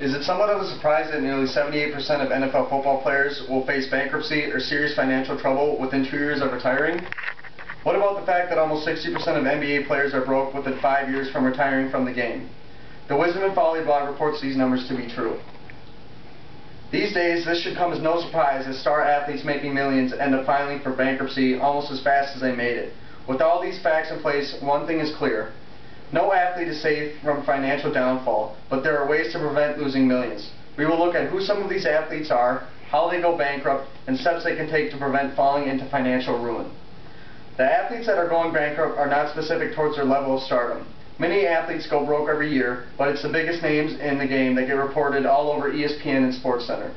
Is it somewhat of a surprise that nearly 78% of NFL football players will face bankruptcy or serious financial trouble within 2 years of retiring? What about the fact that almost 60% of NBA players are broke within 5 years from retiring from the game? The Wisdom and Folly blog reports these numbers to be true. These days, this should come as no surprise as star athletes making millions end up filing for bankruptcy almost as fast as they made it. With all these facts in place, one thing is clear. No athlete is safe from financial downfall, but there are ways to prevent losing millions. We will look at who some of these athletes are, how they go bankrupt, and steps they can take to prevent falling into financial ruin. The athletes that are going bankrupt are not specific towards their level of stardom. Many athletes go broke every year, but it's the biggest names in the game that get reported all over ESPN and SportsCenter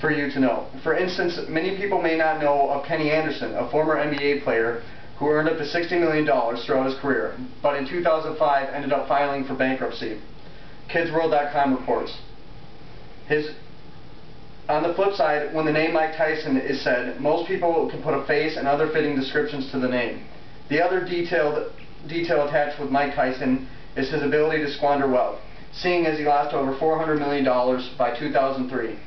for you to know. For instance, many people may not know of Kenny Anderson, a former NBA player who earned up to $60 million throughout his career, but in 2005 ended up filing for bankruptcy. KidsWorld.com reports. On the flip side, when the name Mike Tyson is said, most people can put a face and other fitting descriptions to the name. The other detail attached with Mike Tyson is his ability to squander wealth, seeing as he lost over $400 million by 2003.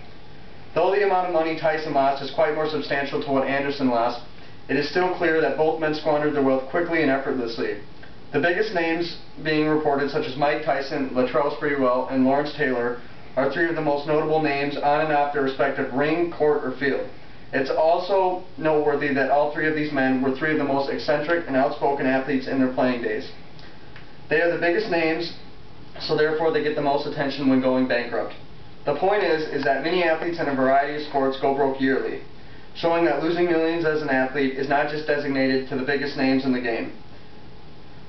Though the amount of money Tyson lost is quite more substantial to what Anderson lost, it is still clear that both men squandered their wealth quickly and effortlessly. The biggest names being reported, such as Mike Tyson, Latrell Sprewell, and Lawrence Taylor, are three of the most notable names on and off their respective ring, court, or field. It's also noteworthy that all three of these men were three of the most eccentric and outspoken athletes in their playing days. They are the biggest names, so therefore they get the most attention when going bankrupt. The point is that many athletes in a variety of sports go broke yearly, showing that losing millions as an athlete is not just designated to the biggest names in the game.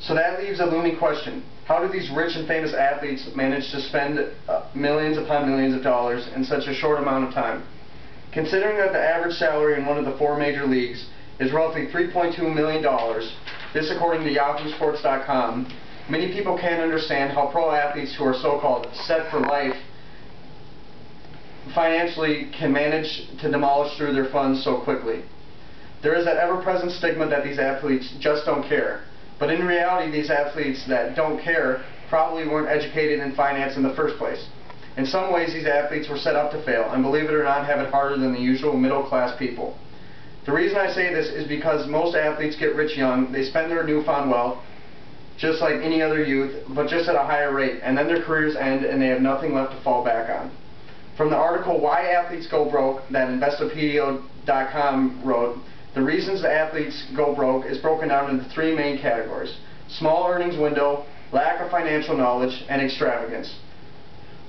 So that leaves a looming question. How do these rich and famous athletes manage to spend millions upon millions of dollars in such a short amount of time? Considering that the average salary in one of the four major leagues is roughly $3.2 million, this according to YahooSports.com, many people can't understand how pro athletes who are so-called set for life financially can manage to demolish through their funds so quickly. There is that ever-present stigma that these athletes just don't care. But in reality, these athletes that don't care probably weren't educated in finance in the first place. In some ways, these athletes were set up to fail, and believe it or not, have it harder than the usual middle-class people. The reason I say this is because most athletes get rich young, they spend their newfound wealth, just like any other youth, but just at a higher rate, and then their careers end and they have nothing left to fall back on. From the article Why Athletes Go Broke that Investopedia.com wrote, the reasons the athletes go broke is broken down into three main categories: small earnings window, lack of financial knowledge, and extravagance.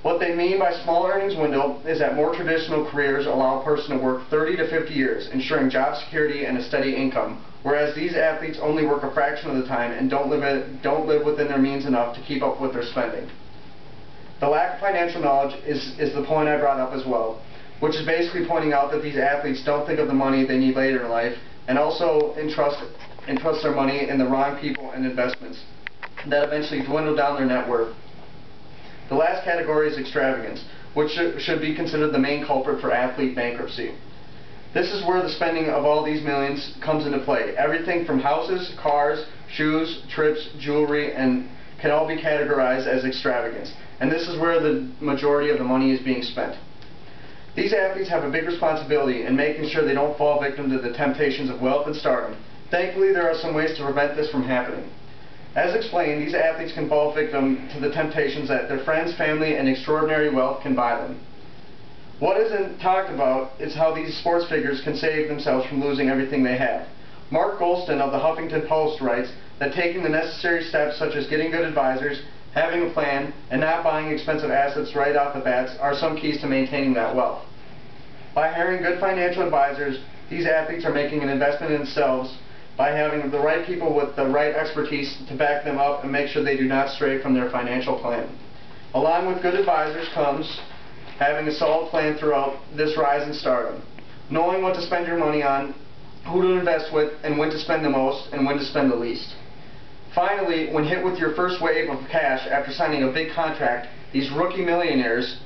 What they mean by small earnings window is that more traditional careers allow a person to work 30 to 50 years, ensuring job security and a steady income, whereas these athletes only work a fraction of the time and don't live within their means enough to keep up with their spending. The lack of financial knowledge is the point I brought up as well, which is basically pointing out that these athletes don't think of the money they need later in life and also entrust their money in the wrong people and investments that eventually dwindle down their net worth. The last category is extravagance, which should be considered the main culprit for athlete bankruptcy. This is where the spending of all these millions comes into play. Everything from houses, cars, shoes, trips, jewelry, and can all be categorized as extravagance. And this is where the majority of the money is being spent. These athletes have a big responsibility in making sure they don't fall victim to the temptations of wealth and stardom. Thankfully, there are some ways to prevent this from happening. As explained, these athletes can fall victim to the temptations that their friends, family, and extraordinary wealth can buy them. What isn't talked about is how these sports figures can save themselves from losing everything they have. Mark Golston of the Huffington Post writes that taking the necessary steps such as getting good advisors, having a plan, and not buying expensive assets right off the bat are some keys to maintaining that wealth. By hiring good financial advisors, these athletes are making an investment in themselves by having the right people with the right expertise to back them up and make sure they do not stray from their financial plan. Along with good advisors comes having a solid plan throughout this rise in stardom, knowing what to spend your money on, who to invest with, and when to spend the most and when to spend the least. Finally, when hit with your first wave of cash after signing a big contract, these rookie millionaires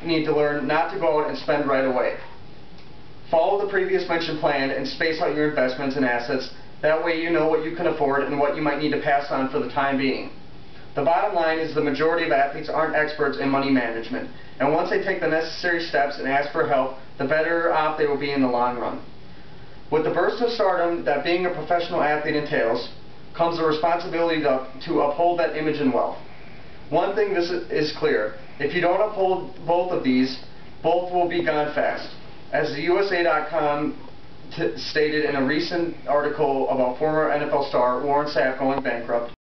need to learn not to go out and spend right away. Follow the previous mentioned plan and space out your investments and assets. That way you know what you can afford and what you might need to pass on for the time being. The bottom line is the majority of athletes aren't experts in money management, and once they take the necessary steps and ask for help, the better off they will be in the long run. With the burst of stardom that being a professional athlete entails, comes the responsibility to uphold that image and wealth. One thing is clear: if you don't uphold both of these, both will be gone fast. As the USA.com stated in a recent article about former NFL star Warren Sapp going bankrupt,